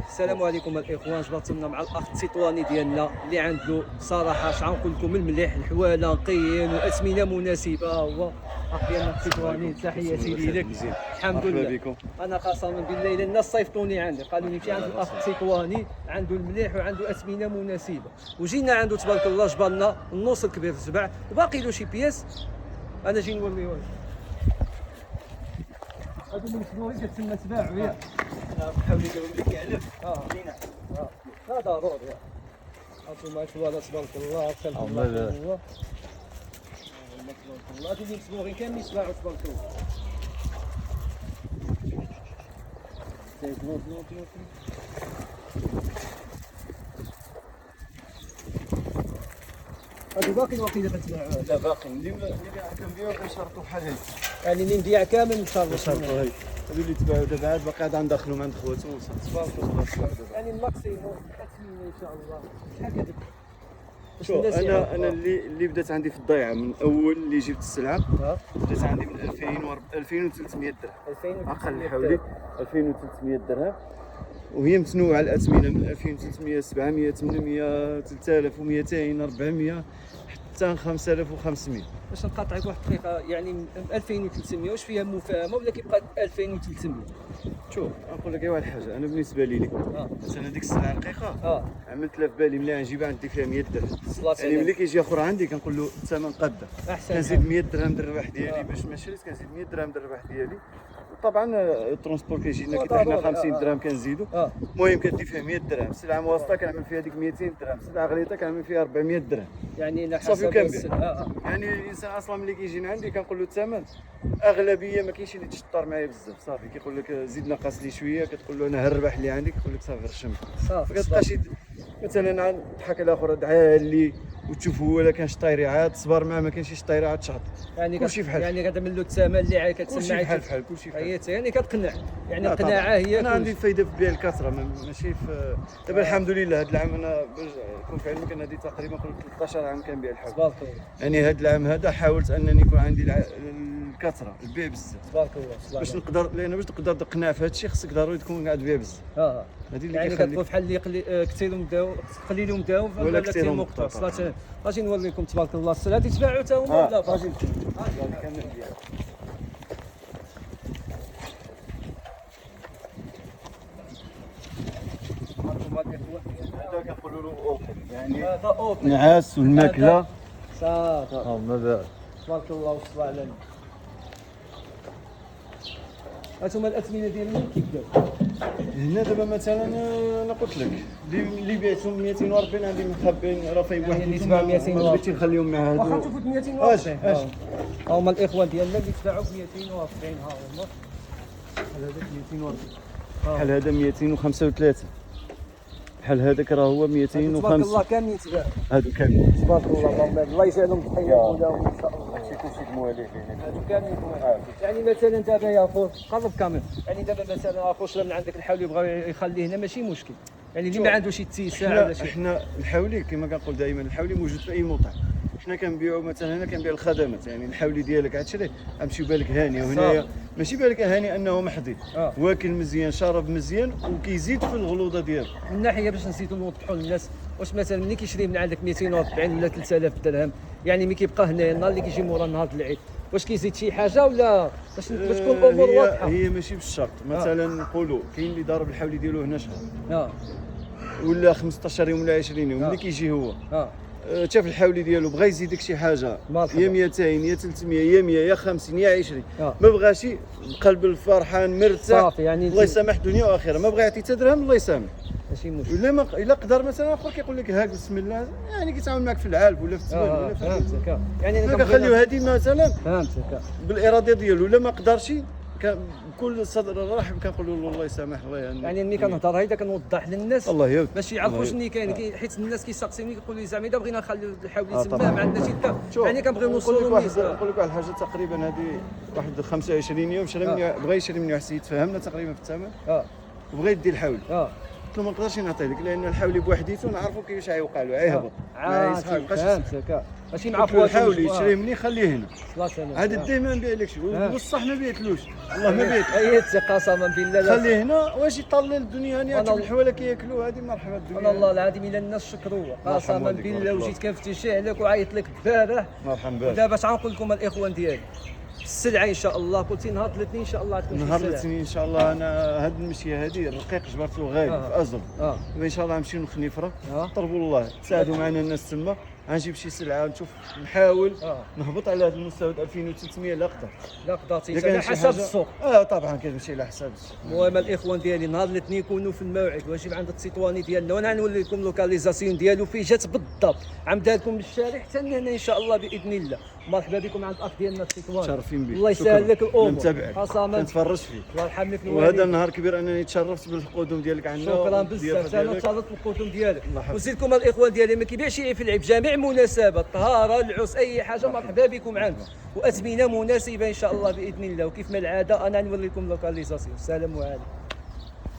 السلام عليكم الاخوان. جبرتنا مع الاخ التطواني ديالنا اللي عنده صراحه اش غنقول لكم المليح الحواله نقيين واثمنه مناسبه. هو اخ ديالنا التطواني، تحياتي ليك. الحمد لله. انا قسما بالله الا الناس صيفطوني عندي قالوا لي مشي عند الاخ التطواني، عنده المليح وعنده اثمنه مناسبه، وجينا عنده تبارك الله جبرنا النص الكبير تبع وباقي له شي بياس. انا جاي نوريه هادو من الفلوري كتسمى تباعو ياك. نحاول نديرو لك يعلف لينا لا ضروري. هانتوما الحواله تبارك الله خلف الله تبارك الله. هادو اللي مسبوغين كاملين تباعو تبارك الله. هادو باقي الوقيته كتباعو. لا باقي اللي كنبيعو كنشرطو بحال هكا، يعني اللي نبيع كامل ان شاء الله كنشرطو هاي هادو اللي تباعو دابا عاد باقي عاد ندخلهم عند خواتهم وصافي تبارك الله تباعو دابا. يعني الماكسيموم كتمنى ان شاء الله شحال كتب. شوف انا اللي بدات عندي في الضيعه من اول اللي جبت السلعه بدات عندي من 2300 درهم اقل حوالي 2300 درهم، وهي متنوعه الاثمنه من 2300 700 800 3200 400 حتى 5500. باش نقاطعك واحد الدقيقه، يعني من 2300 واش فيها مفاهمه ولا كيبقى 2300؟ شوف نقول لك واحد الحاجه، انا بالنسبه لي مثلا ديك السلعه رقيقه عملت لها في بالي ملي غنجيبها عندي فيها 100 درهم، يعني ملي كيجي اخر عندي كنقول له الثمن قاده، كنزيد 100 درهم در الربح ديالي باش ما نشريش، كنزيد 100 درهم در الربح ديالي. طبعا الترونسبور كيجينا كي حنا 50 درهم كنزيدو. المهم كدي فيها 100 درهم، السلعه موسطه كنعمل فيها ديك 200 درهم، السلعه غليظه كنعمل فيها 400 درهم، يعني على صافي حسب كنبيع. يعني الانسان اصلا ملي كيجينا عندي كنقول له الثمن اغلبيه ما كاينش اللي تشطر معايا بزاف، صافي كيقول لك زيد نقص لي شويه، كتقول له انا الربح اللي عندي كيقول لك صافي رشم صافي. كتبقى شي مثلا تضحك على اخر دعا لي وتشوف هو الا كان شطيري عاد صبر معاه، ما كاينش شي شطيري عاد تشحط، يعني كلشي بحال يعني كتعمل له الثمن اللي عاد كتسمع كلشي بحال كلشي بحال يعني كتقنع، يعني القناعه هي. انا عندي فايده في بيع الكثره ماشي في دابا الحمد لله. هذا العام انا كون في علمك انا هذه تقريبا 13 عام كنبيع الحب، تبارك الله. يعني هذا العام هذا حاولت انني يكون عندي الكثره البيع بزاف تبارك الله باش نقدر، لان باش تقدر تقنع في هذا الشيء خصك ضروري تكون قاعد تبيع بزاف. هذه اللي يعني كتقول بحال اللي كثير مداو قليل مداو ولا كثير مقطع. صلاه غادي نوريكم تبارك الله السلعه تتباعوا حتى هما ولا باغي كامل ديال هذا كنقولوا له اوبن، يعني هذا اوبن نعاس والماكله صافي هذا تبارك الله والصلاه على النبي. هانتوما الاثمنه ديالهم كيبداو هنا دابا مثلا انا قلت لك اللي بعتهم 240 عندي مخبين راه فايق واحد اللي تباع 240 ما بغيتش نخليهم مع هادو. واخا تشوفوا 240 ها هما الاخوان ديالنا اللي تباعوا ب 240 ها هما. بحال هذاك 240 بحال هذا 235 بحال هذاك راه هو 250. تبارك الله كاملين تباعوا هادو كاملين تبارك الله. الله يجعلهم تحيه لهم ان شاء الله. شي كنخدموا عليه هادو كاملين. يعني مثلا دابا يا اخو قرب كامل، يعني دابا مثلا اخو شرا من عندك الحولي بغا يخليه هنا ماشي مشكل، يعني اللي ما عندوش اتساع ولا شي. احنا الحولي كما كنقول دائما الحولي موجود في اي موطن. حنا كنبيعوا مثلا هنا كنبيع الخدمات، يعني الحولي ديالك عاد شريه غتمشي بالك هاني، وهنايا ماشي بالك هاني انه محظي واكل مزيان شرب مزيان وكيزيد في الغلوظه ديالو. من ناحيه باش نزيدوا نوضحوا للناس، واش مثلا ملي كيشري من عندك 240 ولا 3000 درهم، يعني ملي كيبقى هنا النهار اللي كيجي مورا نهار العيد واش كيزيد شي حاجه ولا باش تكون الامور واضحه؟ هي ماشي بالشرط. مثلا نقولوا كاين اللي ضارب الحولي ديالو هنا شهر ولا 15 يوم ولا 20 يوم، ملي كيجي هو شاف الحولي ديالو بغى يزيدك شي حاجه يا 200 يا 300 يا 100 يا 50 يا 20 ما بغاش بقلب الفرحان مرتاح صافي، يعني الله يسامح دنيا واخره، ما بغى يعطي حتى درهم الله يسامح ماشي مشكل. ولا ما الا قدر مثلا اخر كيقول لك هاك بسم الله، يعني كيتعاون معك في العالب ولا في الزبال ولا في فهمتك. يعني انا كنخليو هذه مثلا فهمتك بالاراده ديالو، ولا ما قدرش بكل صدر رحب كنقول له الله يسامح الله يعني ملي كنهضر هيدا كنوضح للناس الله يهود باش يعرفوا شنو كاين، حيت الناس كيسقسيوني كيقولوا لي زعما اذا بغينا نخليو الحولي تما ما عندناش حتى، يعني كنبغيو نوصلوا للناس. نقول لك واحد الحاجه تقريبا هذه واحد 25 يوم شرا مني بغى يشري مني واحد السيد فهمنا تقريبا في الثمن وبغى يدي الحولي قلت له ما نقدرش نعطيه لك لان الحولي بوحديته نعرفوا كيفاش غيوقع له غيهبط فهمتك ماشي مع قلت له الحولي يشري مني خليه هنا الله سلامك هذا الدين ما نبيعلكش بصح ما بيعتلوش والله ما بيعت ايت قسما بالله خليه هنا واش يطلل الدنيا هانيه تشوف الحواله كياكلوا هذه مرحبا الدنيا انا الله العظيم الا الناس شكروه قسما بالله وجيت كنفتشي عليك وعيط لك البارح مرحبا بك دابا اش غنقول لكم الاخوان ديالي السلعه ان شاء الله قلتي نهار الاثنين ان شاء الله غتكون نهار الاثنين ان شاء الله. انا هاد المشيه هذه الرقيق جبرته غالي في ازر ان شاء الله نمشيو لخنيفره طلبوا الله تساعدوا معنا الناس تما غنجيب شي سلعه نشوف نحاول نهبط على هذا المستوى 2300 لا قدر لا قدرتي على حسب السوق طبعا كنمشي على حساب السوق. المهم الاخوان ديالي نهار الاثنين يكونوا في الموعد ونجيب عند التطواني ديالنا وانا غنولي لكم لوكاليزاسيون ديالو فيه جات بالضبط عمدها لكم بالشارع حتى هنا ان شاء الله باذن الله. مرحبا بكم عند الاخ ديالنا التطواني متشرفين بك الله يسهل لك الامور نتابعك كنتفرج فيك الله يرحم لك وهذا النهار كبير انني تشرفت بالقدوم ديالك عندنا شكرا بزاف انا تشرفت بالقدوم ديالك وزيدكم الاخوان ديالي ما كيبيعش في العيب جميع مناسبات طهاره العرس اي حاجه مرحبا بكم عنده وازمنه مناسبه ان شاء الله باذن الله وكيف ما العاده انا نوري لكم لوكاليزاسيون. السلام عليكم.